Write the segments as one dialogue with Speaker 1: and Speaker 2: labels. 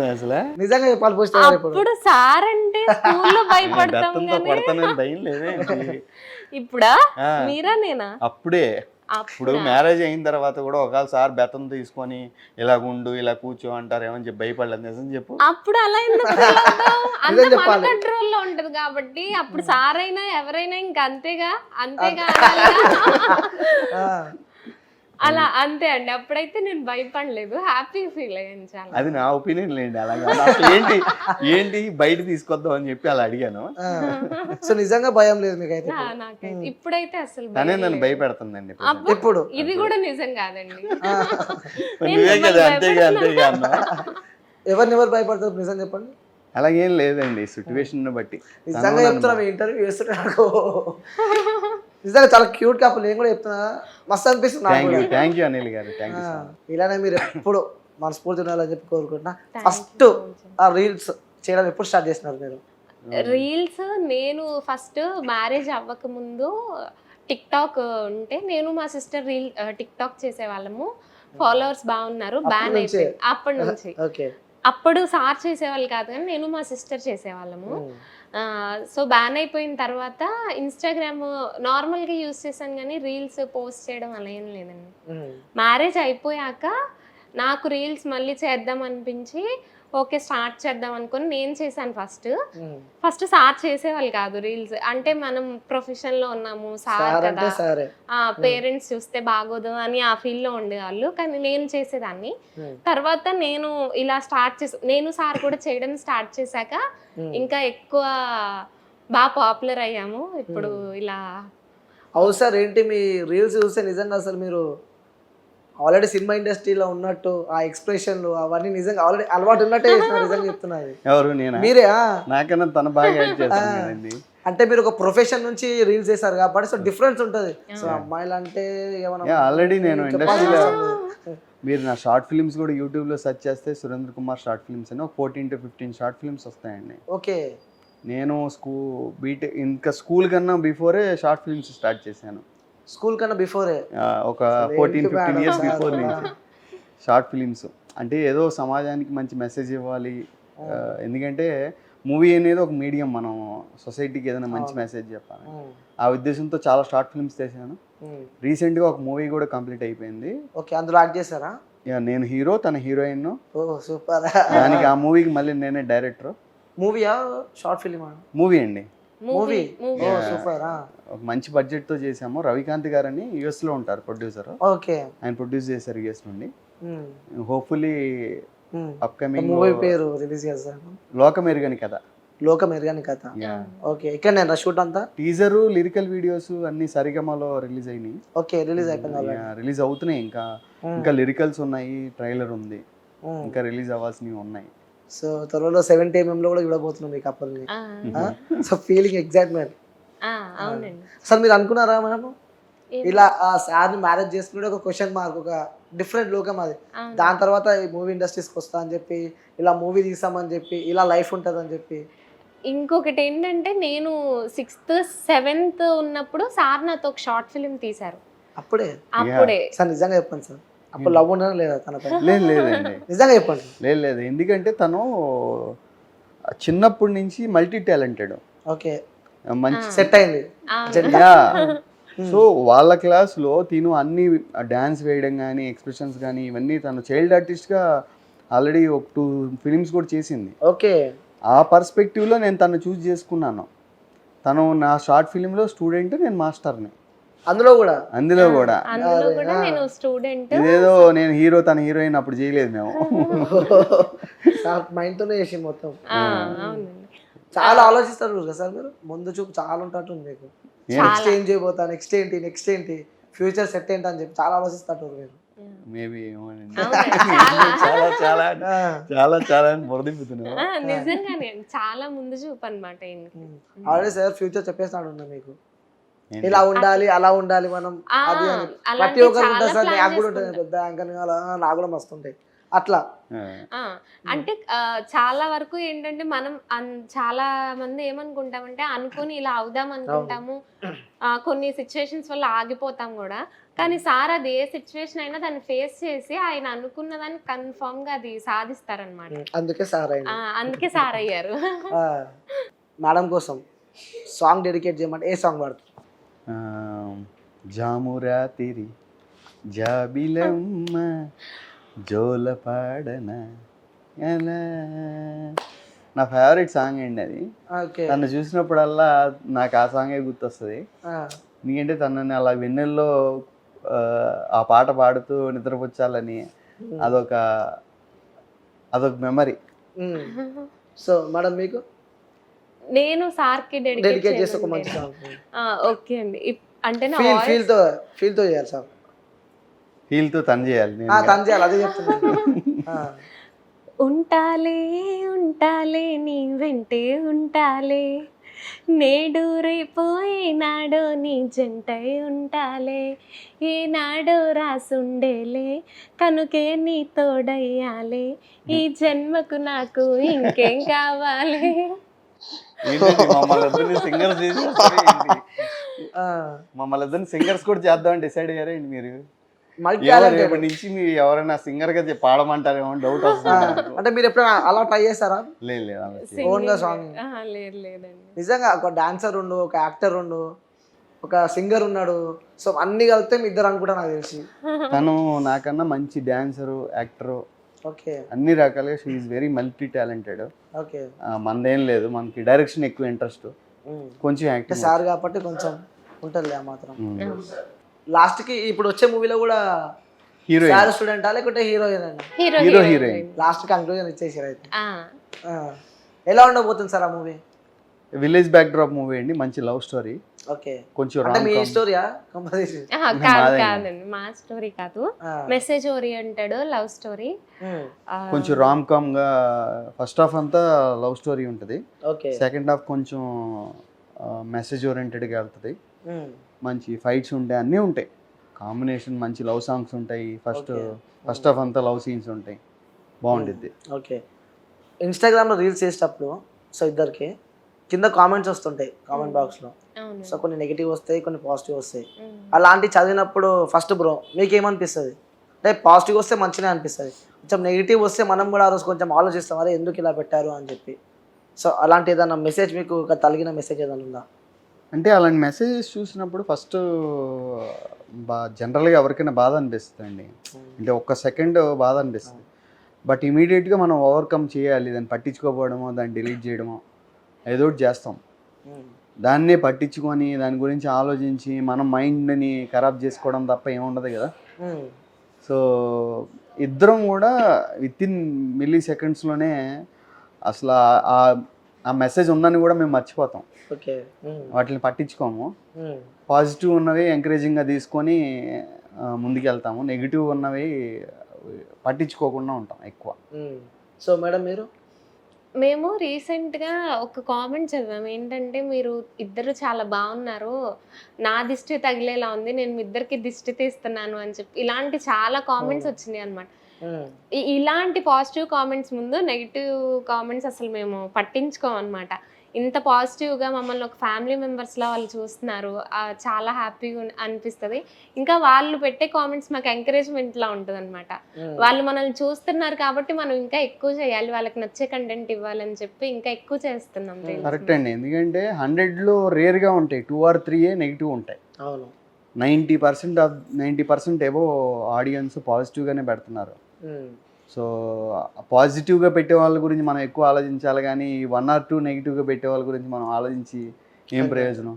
Speaker 1: అసలు
Speaker 2: నిజంగా చెప్పాలి పోస్ట్
Speaker 3: అప్పుడు సార్ అంటే స్కూల్లో భయపడతాం
Speaker 1: బెత్తంతో
Speaker 3: కానీ
Speaker 1: కొడతానని భయం లేదే
Speaker 3: ఇప్పుడా
Speaker 1: ఆ.
Speaker 3: మీరా నేనా
Speaker 1: అప్పుడే ఇప్పుడు మ్యారేజ్ అయిన తర్వాత కూడా ఒకవేళ సార్ బెత్తం తీసుకొని ఇలా ఉండు ఇలా కూర్చో అంటారు ఏమని చెప్పి భయపడలేదు నిజం చెప్పు.
Speaker 3: అప్పుడు అలా ఎందుకు feel అవుతాం? అంత మన కంట్రోల్లో ఉంటది కాబట్టి అప్పుడు సార్ అయినా ఎవరైనా ఇంకా అంతేగా అంతేగా అనాలిగా. అలా అంతే అండి. అప్పుడైతే నేను భయపడలేదు, హ్యాపీ ఫీల్ అయ్యాను చాలా.
Speaker 1: అది నా ఒపీనియన్ లేండి. అలాగే అసలు ఏంటి ఏంటి బయట తీసుకొద్దాం అని చెప్పి అలా అడిగాను.
Speaker 2: సో నిజంగా భయం లేదు మీకైతే
Speaker 3: నాకైతే ఇప్పుడైతే అసలు
Speaker 1: తనే
Speaker 3: భయం
Speaker 1: నన్ను
Speaker 3: లేదు.
Speaker 1: భయపెడుతుందండి
Speaker 3: అబ్బో,
Speaker 2: ఇప్పుడు
Speaker 3: ఇది కూడా నిజం కాదండి.
Speaker 1: నువ్వే కదా అంతేగా అంతేగా అన్నా.
Speaker 2: ఎవరు భయపడతారు నిజం చెప్పండి.
Speaker 1: అలాగేం లేదండి సిచ్యువేషన్ బట్టి.
Speaker 2: నిజంగా చెప్తున్నా మీ ఇంటర్వ్యూ చేస్తుంటే నాకు నిజంగా చాలా క్యూట్ కపుల్. నేను కూడా చెప్తున్నా మస్తు అనిపిస్తుంది నాకు కూడా.
Speaker 1: థ్యాంక్ యూ అనిల్ గారు. Thank you.
Speaker 2: ఇలానే మీరు ఎప్పుడు మనస్ఫూర్తి ఉండాలని చెప్పి కోరుకుంటున్నా. ఫస్ట్ ఆ రీల్స్ చేయడం ఎప్పుడు స్టార్ట్ చేసినారు మీరు?
Speaker 3: రీల్స్ నేను ఫస్ట్ మ్యారేజ్ అవ్వక ముందు టిక్ టాక్ ఉంటే నేను మా సిస్టర్ టిక్ టాక్ చేసేవాళ్ళము. ఫాలోవర్స్ బాగున్నారు, బ్యాన్ అయిపోయింది అప్పటి నుంచి.
Speaker 2: ఓకే.
Speaker 3: అప్పుడు సార్ చేసేవాళ్ళు కాదు కానీ నేను మా సిస్టర్ చేసేవాళ్ళము. సో బ్యాన్ అయిపోయిన తర్వాత ఇన్స్టాగ్రామ్ నార్మల్గా యూస్ చేశాను కానీ రీల్స్ పోస్ట్ చేయడం అలా ఏం లేదండి. మ్యారేజ్ అయిపోయాక నాకు రీల్స్ మళ్ళీ చేద్దాం అనిపించి ఓకే స్టార్ట్ చేద్దాం అనుకుని నేను చేశాను. ఫస్ట్ సార్ చేసేవాళ్ళు కాదు రీల్స్. అంటే మనం ప్రొఫెషన్ లో ఉన్నాము, సార్ కదా, పేరెంట్స్ చూస్తే బాగోదు అని ఆ ఫీల్ లో ఉండేవాళ్ళు. కానీ నేను చేసేదాన్ని. తర్వాత నేను ఇలా స్టార్ట్ నేను సార్ కూడా చేయడం స్టార్ట్ చేశాక ఇంకా ఎక్కువ బాగా పాపులర్ అయ్యాము. ఇప్పుడు ఇలా
Speaker 2: అవు సార్. ఏంటి మీ రీల్స్ చూస్తే నిజంగా అసలు మీరు ఆల్రెడీ సినిమా ఇండస్ట్రీలో ఉన్నట్టు ఆ ఎక్స్ప్రెషన్లు అవన్నీ నిజంగా ఆల్రెడీ అలవాటు ఉన్నట్టే నిజంగా చెప్తున్నారు.
Speaker 1: ఎవరు నేనా?
Speaker 2: మీరే.
Speaker 1: నాకన్నా తన బాగా యాక్ట్ చేస్తాను కదండి.
Speaker 2: అంటే మీరు ఒక ప్రొఫెషన్ నుంచి రీల్స్ చేశారు కాబట్టి సో డిఫరెన్స్ ఉంటుంది. సో అమ్మాయిలు అంటే
Speaker 1: ఆల్రెడీ నేను ఇండస్ట్రీలో మీరు నా షార్ట్ ఫిల్మ్స్ కూడా యూట్యూబ్లో సెర్చ్ చేస్తే సురేంద్ర కుమార్ షార్ట్ ఫిల్మ్స్ అని ఒక 14 to 15 షార్ట్ ఫిల్మ్స్ వస్తాయండి.
Speaker 2: ఓకే.
Speaker 1: నేను ఇంకా స్కూల్ కన్నా బిఫోరే షార్ట్ ఫిల్మ్స్ స్టార్ట్ చేశాను.
Speaker 2: స్కూల్ కన్నా బిఫోరే
Speaker 1: ఒక 14-15 ఇయర్స్ బిఫోర్ నుంచి షార్ట్ ఫిలిమ్స్. అంటే ఏదో సమాజానికి మంచి మెసేజ్ ఇవ్వాలి. ఎందుకంటే మూవీ అనేది ఒక మీడియం, మనం సొసైటీకి ఏదైనా మంచి మెసేజ్ చెప్పాలి. ఆ ఉద్దేశంతో చాలా షార్ట్ ఫిల్మ్స్ చేశాను. రీసెంట్గా ఒక మూవీ కూడా కంప్లీట్ అయిపోయింది.
Speaker 2: ఓకే. అందులో యాక్ట్ చేశారా?
Speaker 1: నేను హీరో, తన హీరోయిన్.
Speaker 2: ఓ సూపర్.
Speaker 1: దానికి ఆ మూవీకి మళ్ళీ నేనే డైరెక్టర్.
Speaker 2: మూవీయా షార్ట్ ఫిలిమా?
Speaker 1: మూవీ అండి.
Speaker 2: మూవీ. ఓ సూపర్.
Speaker 1: ఒక మంచి బడ్జెట్ తో చేసాము. రవికాంత్ గారు అని యుఎస్ లో ఉంటారు ప్రొడ్యూసర్.
Speaker 2: ఓకే.
Speaker 1: ఆయన ప్రొడ్యూస్ చేశారు యుఎస్ నుండి. హోప్ఫుల్లీ అప్కమింగ్
Speaker 2: మూవీ పేరు రిలీజ్ చేస్తాను.
Speaker 1: లోకమెరుగని కథ.
Speaker 2: లోకమెరుగని కథ. ఓకే. ఇక్కడ నేను షూట్ అంతా
Speaker 1: టీజర్, లిరికల్ వీడియోస్ అన్ని సరిగమలో రిలీజ్ అయినాయి.
Speaker 2: ఓకే. రిలీజ్ అయిపోయింది.
Speaker 1: రిలీజ్ అవుతున్నాయి. ఇంకా లిరికల్స్ ఉన్నాయి, ట్రైలర్ ఉంది, ఇంకా రిలీజ్ అవ్వాల్సినవి ఉన్నాయి.
Speaker 2: సో త్వరలో 70 mm లో కూడా చూడబోతున్నాం మీ కపుల్ని. So feeling excitement. అసలు మీరు అనుకున్నారా మనము ఇలా సార్ని మ్యారేజ్ చేసుకుంటే ఒక క్వశ్చన్ మార్క్, ఒక డిఫరెంట్ లోకం అది. దాని తర్వాత ఈ మూవీ ఇండస్ట్రీస్కి వస్తా అని చెప్పి, ఇలా మూవీ తీసామని చెప్పి, ఇలా లైఫ్ ఉంటుంది అని చెప్పి.
Speaker 3: ఇంకొకటి ఏంటంటే నేను 6th 7th ఉన్నప్పుడు సార్ నాతో ఒక షార్ట్ ఫిల్మ్ తీశారు.
Speaker 2: అప్పుడే సార్ నిజంగా చెప్పండి సార్, అప్పుడు లవ్ ఉండడం లేదా తనపై?
Speaker 1: లేదండి.
Speaker 2: నిజంగా చెప్పండి.
Speaker 1: లేదు. ఎందుకంటే తను చిన్నప్పటి నుంచి మల్టీ టాలెంటెడ్.
Speaker 2: ఓకే.
Speaker 1: మంచి
Speaker 2: సెట్ అయింది.
Speaker 1: సో వాళ్ళ క్లాస్లో తిను అన్ని డ్యాన్స్ వేయడం కానీ, ఎక్స్ప్రెషన్స్ కానీ, ఇవన్నీ తను చైల్డ్ ఆర్టిస్ట్గా ఆల్రెడీ ఒక 2 ఫిలిమ్స్ కూడా చేసింది.
Speaker 2: ఓకే.
Speaker 1: ఆ పర్స్పెక్టివ్లో నేను తను చూస్ చేసుకున్నాను. తను నా షార్ట్ ఫిలింలో స్టూడెంట్, నేను మాస్టర్ని.
Speaker 2: అందులో కూడా
Speaker 3: నేను స్టూడెంట్.
Speaker 1: ఇదేదో నేను హీరో, తన హీరోయిన్ అప్పుడు చేయలేదు మేము.
Speaker 2: మైండ్ తోనే చేసి మొత్తం. చాలా ఆలోచిస్తారు కదా సార్ మీరు, ముందు చూపు చాలా ఉంటట్టుంది మీకు. నెక్స్ట్ ఏం చేయబోతా, నెక్స్ట్ ఏంటి, ఫ్యూచర్ సెట్ ఏంటి అని చెప్పి చాలా ఆలోచిస్తారు మీరు.
Speaker 1: మేబీ చాలా బురదిప్పుతున్నావు.
Speaker 3: నిజంగానే చాలా ముందు చూపు అన్నమాట.
Speaker 2: ఆల్రెడీ సార్ ఫ్యూచర్ చెప్పేస్తాడు మీకు, ఇలా ఉండాలి, అలా ఉండాలి మనం. అది ప్రతి ఒక్కరు ఉంటుంది సార్. నాకు కూడా ఉంటుంది, పెద్ద యాంకర్ నాకు కూడా మస్తు ఉంటాయి అట్లా.
Speaker 3: అంటే చాలా వరకు ఏంటంటే మనం చాలా మంది ఏమనుకుంటామంటే అనుకుని ఇలా అవుదాం అనుకుంటాము, కొన్ని సిచ్యువేషన్స్ వల్ల ఆగిపోతాం కూడా. కానీ సార్ అది ఏ సిచ్యువేషన్ అయినా దాన్ని ఫేస్ చేసి ఆయన అనుకున్న దాన్ని కన్ఫర్మ్ గా అది సాధిస్తారనమాట.
Speaker 2: అందుకే సార్ అయింది.
Speaker 3: అందుకే సార్ అయ్యారు.
Speaker 2: మేడం కోసం సాంగ్ డెడికేట్ చేయమంటే ఏ సాంగ్ పాడుతుంది?
Speaker 1: జామురా తిరి జాబిలమ్మ జోల పాడన ఎలా, నా ఫేవరెట్ సాంగ్ అండి అది.
Speaker 2: ఓకే.
Speaker 1: తను చూసినప్పుడల్లా నాకు ఆ సాంగే గుర్తొస్తుంది. ఎందుకంటే తనని అలా వెన్నెల్లో ఆ పాట పాడుతూ నిద్రపుచ్చాలని అదొక మెమరీ.
Speaker 2: సో మేడం మీకు
Speaker 3: నేను సార్కి
Speaker 2: డెడికేట్ చేస్తే ఒక మంచి సాంగ్.
Speaker 3: ఓకే అండి. అంటే నా
Speaker 2: ఫీల్ తో చేయాలి సార్.
Speaker 1: ఫీల్ తో తను చేయాలి,
Speaker 2: తను చేయాలి, అదే చెప్తున్నాను.
Speaker 3: ఉంటాలే ఉంటాలే నీ వెంటే ఉంటాలే, నేడు రేపు ఏనాడో నీ జంటై ఉంటాలే, ఏనాడో రాసుండేలే కనుకే నీ తోడయ్యాలే, ఈ జన్మకు నాకు ఇంకేం కావాలి.
Speaker 1: మమ్మల్ని ఇద్దరిని సింగర్స్ చేసి మమ్మల్ని ఇద్దరిని సింగర్స్ కూడా చేద్దామని డిసైడ్ అయ్యారండి మీరు. రేపటి నుంచి మీరు ఎవరైనా సింగర్ గా పాడమంటారేమో డౌట్ వస్తుంది.
Speaker 2: అంటే మీరు ఎప్పుడైనా అలా ట్రై చేస్తారా?
Speaker 1: లేదు,
Speaker 2: ఓన్ గా సాంగ్. నిజంగా ఒక డాన్సర్ ఉండు, ఒక యాక్టర్ ఉండు, ఒక సింగర్ ఉన్నాడు, సో అన్ని కలిపితే మీ ఇద్దరు అనుకుంటా నాకు తెలిసి.
Speaker 1: తను నాకన్నా మంచి డాన్సరు, యాక్టరు,
Speaker 2: ఓకే,
Speaker 1: అన్ని రకాలుగా she is very multi talented.
Speaker 2: Okay.
Speaker 1: మనదేం లేదు, మనకి డైరెక్షన్ ఎక్కువ ఇంట్రెస్ట్, కొంచెం యాక్టింగ్
Speaker 2: సార్ కాబట్టి కొంచెం ఉంటుంది ఆ మాత్రం. లాస్ట్ కి ఇప్పుడు వచ్చే మూవీలో కూడా హీరోయిన్ స్టూడెంట్ లేకుంటే హీరోయిన్ అండి?
Speaker 1: హీరోయిన్.
Speaker 2: లాస్ట్ కంక్లూజన్ ఇచ్చేసారు అయితే. ఎలా ఉండబోతుంది సార్ ఆ movie?
Speaker 1: Village back drop movie అండి, మంచి లవ్ స్టోరీ.
Speaker 2: ఓకే.
Speaker 1: కొంచెం
Speaker 2: అంటే మీ స్టోరీయా?
Speaker 3: కాదండి, మా స్టోరీ కాదు, మెసేజ్ ఓరియంటెడ్ లవ్ స్టోరీ.
Speaker 1: కొంచెం రామ్ కామ్ గా ఫస్ట్ హాఫ్ అంతా లవ్ స్టోరీ ఉంటుంది, సెకండ్ హాఫ్ కొంచెం మెసేజ్ ఓరియంటెడ్ గా వెళ్తుంది. మంచి ఫైట్స్ ఉంటాయి, అన్నీ ఉంటాయి, కాంబినేషన్ మంచి లవ్ సాంగ్స్ ఉంటాయి. ఫస్ట్ హాఫ్ అంతా లవ్ సీన్స్ ఉంటాయి, బాగుంటుంది.
Speaker 2: ఓకే. ఇన్స్టాగ్రామ్లో రీల్స్ చేసేటప్పుడు సో ఇద్దరికి కింద కామెంట్స్ వస్తుంటాయి కామెంట్ బాక్స్లో. సో కొన్ని నెగిటివ్ వస్తాయి, కొన్ని పాజిటివ్ వస్తాయి. అలాంటి చదివినప్పుడు ఫస్ట్ బ్రో మీకు ఏమనిపిస్తుంది? అంటే పాజిటివ్ వస్తే మంచిగా అనిపిస్తుంది, కొంచెం నెగిటివ్ వస్తే మనం కూడా ఆ రోజు కొంచెం ఆలోచిస్తాం, అరే ఎందుకు ఇలా పెట్టారు అని చెప్పి. సో అలాంటి ఏదైనా మెసేజ్ మీకు తగిలిన మెసేజ్ ఏదైనా ఉందా?
Speaker 1: అంటే అలాంటి మెసేజెస్ చూసినప్పుడు ఫస్ట్ జనరల్గా ఎవరికైనా బాధ అనిపిస్తుంది అండి, అంటే ఒక్క సెకండ్ బాధ అనిపిస్తుంది. బట్ ఇమీడియట్గా మనం ఓవర్కమ్ చేయాలి, దాన్ని పట్టించుకోకపోవడమో దాన్ని డిలీట్ చేయడమో ఏదో ఒకటి చేస్తాం. దాన్నే పట్టించుకొని దాని గురించి ఆలోచించి మనం మైండ్ని ఖరాబ్ చేసుకోవడం తప్ప ఏముండదు కదా. సో ఇద్దరం కూడా విత్ ఇన్ మిల్లీ సెకండ్స్లోనే అసలు ఆ మెసేజ్ ఉందని కూడా మేము మర్చిపోతాం, వాటిని పట్టించుకోము. పాజిటివ్ ఉన్నవి ఎంకరేజింగ్గా తీసుకొని ముందుకెళ్తాము, నెగిటివ్ ఉన్నవి పట్టించుకోకుండా ఉంటాం ఎక్కువ.
Speaker 2: సో మేడం
Speaker 3: మేము రీసెంట్గా ఒక కామెంట్ చదివాము, ఏంటంటే మీరు ఇద్దరు చాలా బాగున్నారు, నా దిష్టి తగిలేలా ఉంది, నేను మీ ఇద్దరికి దిష్టి తీస్తున్నాను అని చెప్పి ఇలాంటి చాలా కామెంట్స్ వచ్చినాయి అనమాట. ఇలాంటి పాజిటివ్ కామెంట్స్ ముందు నెగిటివ్ కామెంట్స్ అసలు మేము పట్టించుకోమన్నమాట. ఇంత పాజిటివ్గా మమ్మల్ని ఒక ఫ్యామిలీ మెంబర్స్లా వాళ్ళు చూస్తున్నారు, చాలా హ్యాపీగా అనిపిస్తుంది. ఇంకా వాళ్ళు పెట్టే కామెంట్స్ మాకు ఎంకరేజ్మెంట్లా ఉంటుంది అనమాట. వాళ్ళు మనల్ని చూస్తున్నారు కాబట్టి మనం ఇంకా ఎక్కువ చేయాలి, వాళ్ళకి నచ్చే కంటెంట్ ఇవ్వాలని చెప్పి ఇంకా ఎక్కువ చేస్తున్నాం.
Speaker 1: కరెక్ట్ అండి, ఎందుకంటే 100లో రేర్గా ఉంటాయి 2 or 3 నెగిటివ్ ఉంటాయి. 90% ఏవో ఆడియన్స్ పాజిటివ్గానే పెడుతున్నారు. సో పాజిటివ్గా పెట్టే వాళ్ళ గురించి మనం ఎక్కువ ఆలోచించాలి, కానీ 1 or 2 నెగిటివ్గా పెట్టే వాళ్ళ గురించి మనం ఆలోచించి ఏం ప్రయోజనం.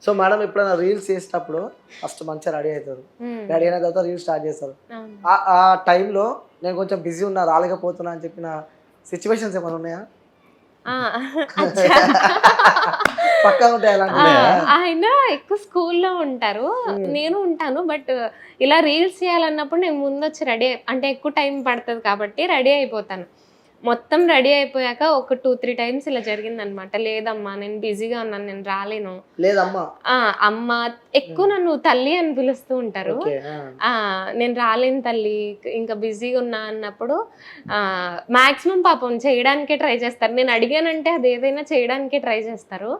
Speaker 2: సో మేడం ఎప్పుడైనా రీల్స్ చేసేటప్పుడు ఫస్ట్ మంచిగా రెడీ అవుతారు, రెడీ అయిన తర్వాత రీల్స్ స్టార్ట్ చేస్తారు. ఆ టైంలో నేను కొంచెం బిజీ ఉన్నా రాలేకపోతున్నా అని చెప్పిన సిచ్యువేషన్స్ ఏమైనా ఉన్నాయా? పక్కా ఉంటాయి అలాంటి.
Speaker 3: ఆయన ఎక్కువ స్కూల్లో ఉంటారు, నేను ఉంటాను, బట్ ఇలా రీల్స్ చేయాలన్నప్పుడు నేను ముందు వచ్చి రెడీ, అంటే ఎక్కువ టైం పడుతుంది కాబట్టి రెడీ అయిపోతాను. మొత్తం రెడీ అయిపోయాక ఒక 2-3 టైమ్స్ ఇలా జరిగింది అనమాట. లేదమ్మా నేను బిజీగా ఉన్నాను, నేను రాలేను.
Speaker 2: లేదమ్మా.
Speaker 3: అమ్మ ఎక్కువ నన్ను తల్లి అని పిలుస్తూ ఉంటారు.
Speaker 2: ఓకే.
Speaker 3: నేను రాలేను తల్లి, ఇంకా బిజీగా ఉన్నా అన్నప్పుడు మాక్సిమం పాపం చేయడానికే ట్రై చేస్తారు. నేను అడిగానంటే అది ఏదైనా చేయడానికే ట్రై చేస్తారు.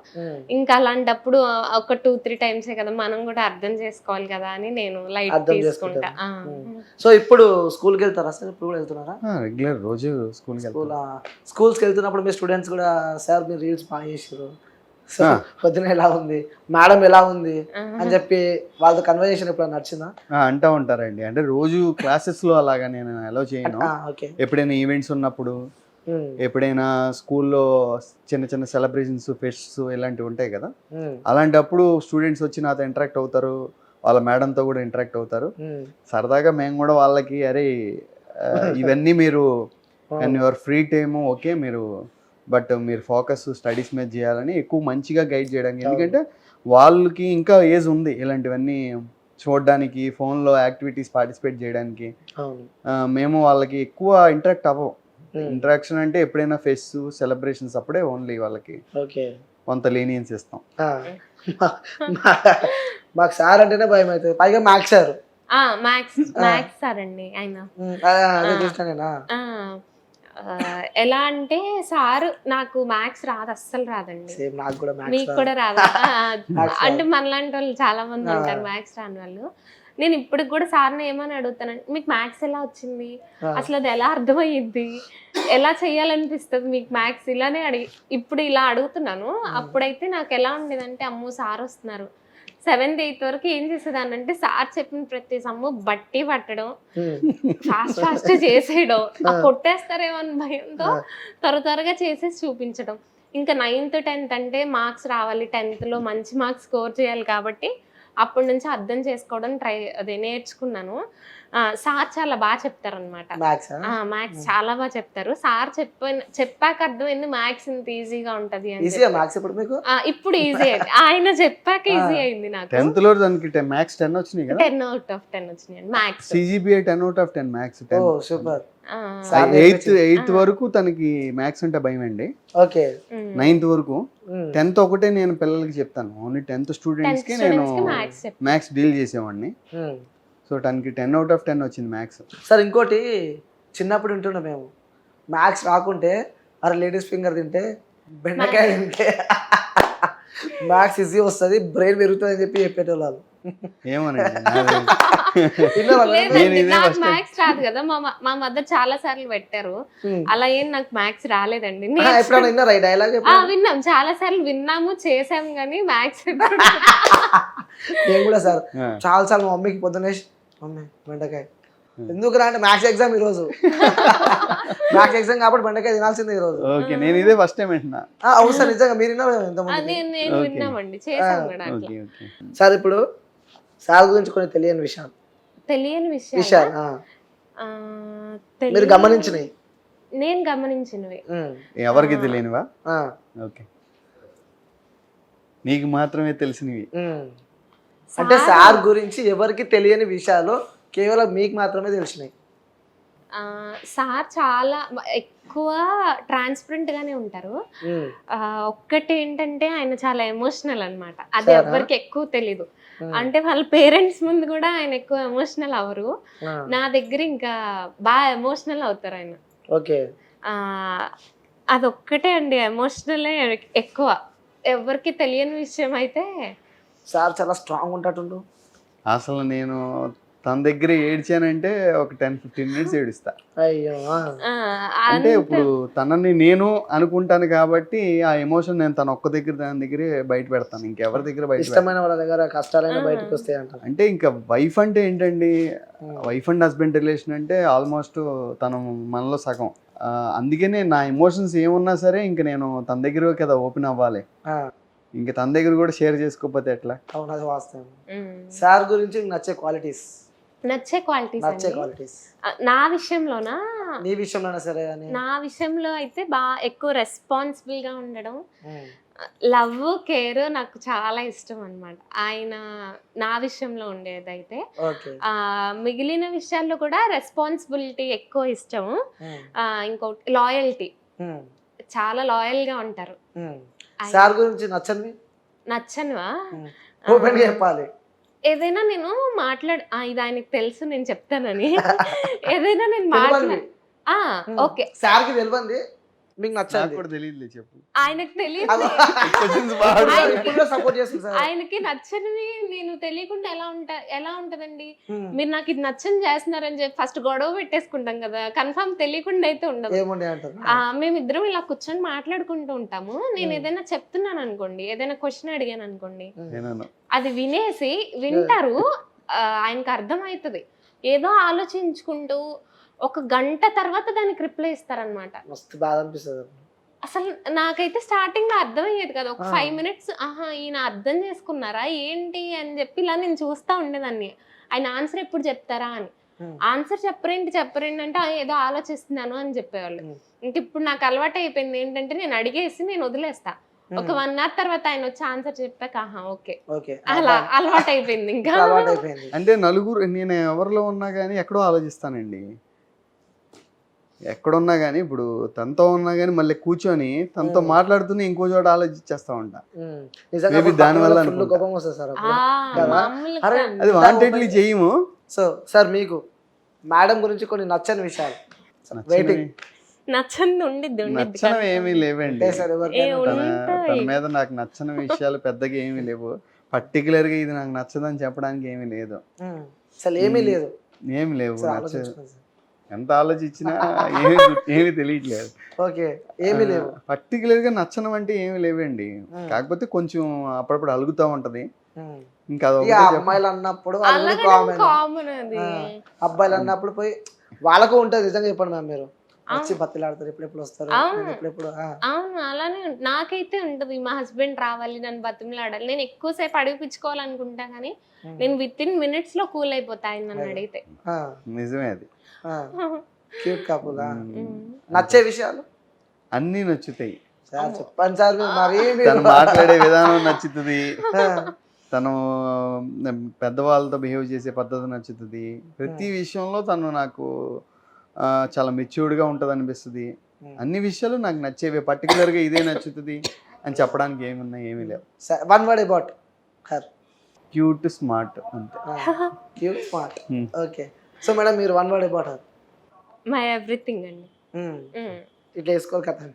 Speaker 3: ఇంకా అలాంటప్పుడు ఒక 2-3 టైమ్సే కదా, మనం కూడా అర్థం చేసుకోవాలి కదా అని నేను లైట్
Speaker 2: అర్థం
Speaker 3: తీసుకుంటా.
Speaker 2: సో ఇప్పుడు స్కూల్కి వెళ్తారా సార్? ఇప్పుడు కూడా వెళ్తున్నారా?
Speaker 1: రెగ్యులర్ రోజు స్కూల్కి
Speaker 2: స్కూల్స్కి వెళ్తున్నప్పుడు మీ స్టూడెంట్స్ కూడా సార్ మీరు రీల్స్ బాగా చేసారు, సో పొద్దున ఎలా ఉంది మేడం ఎలా ఉంది అని చెప్పి వాళ్ళతో కన్వర్జేషన్ ఎప్పుడైనా నచ్చిందా?
Speaker 1: అంటూ ఉంటారండి. అంటే రోజు క్లాసెస్లో అలాగా నేను అలౌ చేయను.
Speaker 2: ఓకే.
Speaker 1: ఎప్పుడైనా ఈవెంట్స్ ఉన్నప్పుడు, ఎప్పుడైనా స్కూల్లో చిన్న చిన్న సెలబ్రేషన్స్, ఫెస్ట్స్ ఇలాంటివి ఉంటాయి కదా, అలాంటప్పుడు స్టూడెంట్స్ వచ్చి నాతో ఇంటరాక్ట్ అవుతారు, వాళ్ళ మేడంతో కూడా ఇంటరాక్ట్ అవుతారు. సరదాగా మేము కూడా వాళ్ళకి అరే ఇవన్నీ మీరు and your free time okay మీరు, బట్ మీరు ఫోకస్ స్టడీస్ మీద చేయాలని ఎక్కువ మంచిగా గైడ్ చేయడానికి. ఎందుకంటే వాళ్ళకి ఇంకా ఏజ్ ఉంది ఇలాంటివన్నీ చూడడానికి, ఫోన్లో యాక్టివిటీస్ పార్టిసిపేట్ చేయడానికి. మేము వాళ్ళకి ఎక్కువ ఇంటరాక్ట్ అవ్వం. ఇంటరాక్షన్ అంటే ఎప్పుడైనా ఫెస్ట్ సెలబ్రేషన్స్ అప్పుడే ఓన్లీ వాళ్ళకి కొంత లీనియన్స్ ఇస్తాం.
Speaker 2: మాకు సార్ అంటేనే భయం అవుతుంది, పైగా మ్యాథ్స్ సార్.
Speaker 3: మ్యాథ్స్ సార్ అండి ఆయన. ఎలా అంటే సార్ నాకు మ్యాథ్స్ రాదు, అస్సలు రాదండి. మీకు కూడా రాదా? అంటే మనలాంటి వాళ్ళు చాలా మంది ఉంటారు మ్యాథ్స్ రాని వాళ్ళు. నేను ఇప్పటికి కూడా సార్ని ఏమని అడుగుతానంటే మీకు మ్యాథ్స్ ఎలా వచ్చింది, అసలు అది ఎలా అర్థమయ్యిద్ది, ఎలా చెయ్యాలనిపిస్తుంది మీకు మ్యాథ్స్, ఇలానే ఇప్పుడు ఇలా అడుగుతున్నాను. అప్పుడైతే నాకు ఎలా ఉండేదంటే అమ్మో సార్ వస్తున్నారు, 7th 8th వరకు ఏం చేసేదాన్ని అంటే సార్ చెప్పిన ప్రతి సమ్ము బట్టి పట్టడం, ఫాస్ట్ చేసేయడం, కొట్టేస్తారేమో అని భయంతో త్వరగా చేసేసి చూపించడం. ఇంకా 9th 10th అంటే మార్క్స్ రావాలి, 10th లో మంచి మార్క్స్ స్కోర్ చేయాలి కాబట్టి అప్పటి నుంచి అర్థం చేసుకోవడం నేర్చుకున్నాను. సార్ చాలా బాగా చెప్తారు అనమాట. మ్యాథ్స్ చాలా బాగా చెప్తారు. సార్ చెప్పాక అర్థమైంది మ్యాథ్స్ ఇంత ఈజీగా ఉంటది అని. ఇప్పుడు ఈజీ అయింది, ఆయన చెప్పాక ఈజీ అయింది నాకు.
Speaker 1: 10th లో దానికి మ్యాథ్స్ 10 వచ్చినాయి కదా,
Speaker 3: 10 out of 10 వచ్చినాయి maths.
Speaker 1: CGPA 10 out of 10 maths.
Speaker 2: Super.
Speaker 1: 8th వరకు తనకి మ్యాథ్స్ అంటే భయం అండి.
Speaker 2: ఓకే.
Speaker 1: 9th వరకు. 10th ఒకటే నేను పిల్లలకి చెప్తాను, ఓన్లీ 10th స్టూడెంట్స్ కి నేను మ్యాథ్స్ డీల్ చేసేవాడిని. సో తనకి 10 out of 10 వచ్చింది మ్యాథ్స్.
Speaker 2: సార్ ఇంకోటి, చిన్నప్పుడు వింటున్నాం మేము, మ్యాథ్స్ రాకుంటే అరే లేడీస్ ఫింగర్ తింటే బెండకాయ తింటే మ్యాథ్స్ ఈజీ వస్తుంది, బ్రెయిన్ పెరుగుతుంది అని చెప్పి చెప్పేటోళ్ళు.
Speaker 3: మ్యాథ్స్ రాదు కదా, మా మదర్ చాలా సార్లు పెట్టారు, అలా ఏం నాకు మ్యాథ్స్ రాలేదండి. విన్నాం, చాలా సార్లు విన్నాము, చేసాము, కానీ మ్యాథ్స్
Speaker 2: నేను కూడా సార్ చాలా సార్లు మా మమ్మీకి పొద్దున్నే మమ్మీ బెండకాయ ఎందుకు రా అంటే మ్యాథ్స్ ఎగ్జామ్ ఈ రోజు, మ్యాథ్స్ ఎగ్జామ్ కాబట్టి బెండకాయ తినాల్సిందే ఈ రోజు.
Speaker 1: నేను ఇదే ఫస్ట్ టైం వింటున్నా.
Speaker 2: అవును సార్, నిజంగా మీరు
Speaker 3: విన్నామండి, చేసాం కూడా.
Speaker 2: సార్ ఇప్పుడు సార్ గురించి కొన్ని తెలియని విషయాలు మీరు గమనించినవి,
Speaker 3: నేను గమనించినవి
Speaker 1: ఎవరికి తెలియనివా? ఓకే, నీకు మాత్రమే తెలిసినవి.
Speaker 2: అంటే సార్ గురించి ఎవరికి తెలియని విషయాలు కేవలం మీకు మాత్రమే తెలిసినాయి.
Speaker 3: సార్ చాలా ఎక్కువ ట్రాన్స్పరెంట్ గానే ఉంటారు. ఒక్కటి ఏంటంటే ఆయన చాలా ఎమోషనల్ అన్నమాట, అది ఎవరికి ఎక్కువ తెలీదు. అంటే వాళ్ళ పేరెంట్స్ ముందు కూడా ఆయన ఎక్కువ ఎమోషనల్ అవరు, నా దగ్గర ఇంకా బాగా ఎమోషనల్ అవుతారు ఆయన.
Speaker 2: ఓకే.
Speaker 3: అదొక్కటే అండి, ఎమోషనలే ఎక్కువ. ఎవరికి తెలియని విషయం అయితే
Speaker 2: సార్ చాలా స్ట్రాంగ్ ఉంటాడు.
Speaker 1: అసలు నేను తన దగ్గర ఏడ్చానంటే ఒక 10-15 minutes ఏడుస్తా.
Speaker 2: అయ్యో.
Speaker 1: అంటే ఇప్పుడు తనని నేను అనుకుంటాను కాబట్టి ఆ ఎమోషన్ నేను తన ఒక్క దగ్గర దాని దగ్గరే బయట పెడతాను, ఇంకెవరి దగ్గర బయట.
Speaker 2: ఇష్టమైన వాళ్ళ దగ్గర కష్టాలైనా బయటకు వస్తాయి అంట.
Speaker 1: అంటే ఇంకా వైఫ్ అంటే ఏంటండి, వైఫ్ అండ్ హస్బెండ్ రిలేషన్ అంటే ఆల్మోస్ట్ తను మనలో సగం. అందుకనే నా ఎమోషన్స్ ఏమున్నా సరే ఇంక నేను తన దగ్గర కదా ఓపెన్ అవ్వాలి, ఇంకా తన దగ్గర కూడా షేర్ చేసుకోకపోతే ఎట్లా.
Speaker 2: అవును, అది వాస్తవం. సార్ గురించి నచ్చే క్వాలిటీస్
Speaker 3: నా విషయంలోనా?
Speaker 2: నీ విషయంలోనా సరే?
Speaker 3: నా విషయంలో అయితే బాగా ఎక్కువ రెస్పాన్సిబుల్ గా ఉండడం, లవ్ కేర్ నాకు చాలా ఇష్టం అన్నమాట. ఆయన నా విషయంలో ఉండేదైతే.
Speaker 2: ఓకే.
Speaker 3: మిగిలిన విషయాల్లో కూడా రెస్పాన్సిబిలిటీ ఎక్కువ ఇష్టము. ఇంకోటి లాయల్టీ, చాలా లాయల్ గా ఉంటారు.
Speaker 2: సార్ గురించి నచ్చని
Speaker 3: నచ్చనివా?
Speaker 2: ఓపెన్ చెప్పాలి.
Speaker 3: ఏదైనా నేను ఇది ఆయనకి తెలుసు నేను చెప్తానని. ఏదైనా నేను
Speaker 2: తెలియంది.
Speaker 3: ఓకే,
Speaker 2: సార్కి తెలియంది మీకు
Speaker 1: నాకు
Speaker 2: నచ్చండి.
Speaker 1: కూడా తెలియదులే, చెప్పు.
Speaker 3: ఆయనకి తెలియదు.
Speaker 1: Questions బాగా
Speaker 2: సపోర్ట్ చేస్తుంది సార్.
Speaker 3: ఆయనకి నచ్చనివి నేను తెలియకుండా ఎలా ఉంటదండి? మీరు నాకు ఇది నచ్చని చేస్తున్నారని చెప్పి ఫస్ట్ గొడవ పెట్టేసుకుంటాం కదా, కన్ఫర్మ్ తెలియకుండా అయితే ఉండదు.
Speaker 2: ఏముండే అంటారు.
Speaker 3: మేమిద్దరం ఇలా కూర్చొని మాట్లాడుకుంటూ ఉంటాము. నేను ఏదైనా చెప్తున్నాను అనుకోండి, ఏదైనా క్వశ్చన్ అడిగాను అనుకోండి, అది వింటారు. ఆయనకు అర్థమవుతుంది. ఏదో ఆలోచించుకుంటూ ఒక గంట తర్వాత దానికి రిప్లై ఇస్తారనమాట.
Speaker 2: మస్తు బాధ అనిపిస్తుంది.
Speaker 3: అసలు నాకైతే స్టార్టింగ్ లో అర్థమయ్యేది కదా, ఒక 5 minutes ఈయన అర్థం చేసుకున్నారా ఏంటి అని చెప్పి ఇలా నేను చూస్తా ఉండేదాన్ని. ఆయన ఆన్సర్ ఎప్పుడు చెప్తారా అని. ఆన్సర్ చెప్పరేంటి అంటే ఏదో ఆలోచిస్తున్నాను అని చెప్పేవాళ్ళు. ఇంక ఇప్పుడు నాకు అలవాటు అయిపోయింది ఏంటంటే, నేను అడిగేసి నేను వదిలేస్తా. ఒక 1 hour తర్వాత ఆయన వచ్చి ఆన్సర్ చెప్పాక ఓకే అలా అలవాటు అయిపోయింది. ఇంకా
Speaker 1: అంటే నలుగురు నేను ఎవరిలో ఉన్నా కానీ ఎక్కడో ఆలోచిస్తానండి. ఎక్కడున్నా కానీ ఇప్పుడు తనతో ఉన్నా కానీ మళ్ళీ కూర్చొని తనతో మాట్లాడుతూనే ఇంకో చోట ఆలోచించేస్తా ఉంటా. మేబీ దానివల్ల అది వాంటెడ్లీ చేయము.
Speaker 2: సో సార్ మీకు మేడం గురించి కొన్ని నచ్చని విషయాలు,
Speaker 1: నచ్చనివి ఏమీ లేవండి. తన మీద నాకు నచ్చని విషయాలు పెద్దగా ఏమీ లేవు. పర్టికులర్ గా ఇది నాకు నచ్చదని చెప్పడానికి ఏమీ లేదు.
Speaker 2: అసలు ఏమీ లేదు.
Speaker 1: ఏమి లేవు. ఎంత ఆలోచించినా ఏమి తెలియట్లేదు.
Speaker 2: ఓకే, ఏమీ లేవు.
Speaker 1: పర్టికులర్ గా నచ్చనం అంటే ఏమి లేవండి. కాకపోతే కొంచెం అప్పుడప్పుడు అలుగుతా ఉంటది. ఇంకా
Speaker 2: అమ్మాయిలు అన్నప్పుడు అబ్బాయిలు అన్నప్పుడు పోయి వాళ్ళకు ఉంటది. నిజంగా చెప్పండి మ్యామ్, మీరు వచ్చి బతిలాడతారు, ఎప్పుడెప్పుడు వస్తారు, ఎప్పుడెప్పుడు.
Speaker 3: అవును, అలానే నాకైతే ఉంటది. మా హస్బెండ్ రావాలి, నన్ను బతిమలాడాలి. నేను ఎక్కువసేపు అడిగిపించుకోవాలనుకుంటా కానీ నేను within minutes లో కూల్ అయిపోతా ఆయన నన్ను అడిగితే.
Speaker 1: నిజమే అది.
Speaker 2: Cute couple. నచ్చే విషయాలు
Speaker 1: అన్ని నచ్చుతాయి.
Speaker 2: చెప్పండి సార్. మరి
Speaker 1: తను మాట్లాడే విధానం నచ్చుతుంది, తను పెద్దవాళ్ళతో బిహేవ్ చేసే పద్ధతి నచ్చుతుంది. ప్రతి విషయంలో తను నాకు చాలా మెచ్యూర్డ్గా ఉంటుంది అనిపిస్తుంది. అన్ని విషయాలు నాకు నచ్చేవి. పర్టికులర్గా ఇదే నచ్చుతుంది అని చెప్పడానికి ఏమీ లేవు.
Speaker 2: One word about her.
Speaker 1: Cute, smart, అంతే.
Speaker 2: Cute, smart. Okay. So madam, మీరు one word about her.
Speaker 3: My everything అండి.
Speaker 2: ఇట్లా వేసుకోవాలి కదా.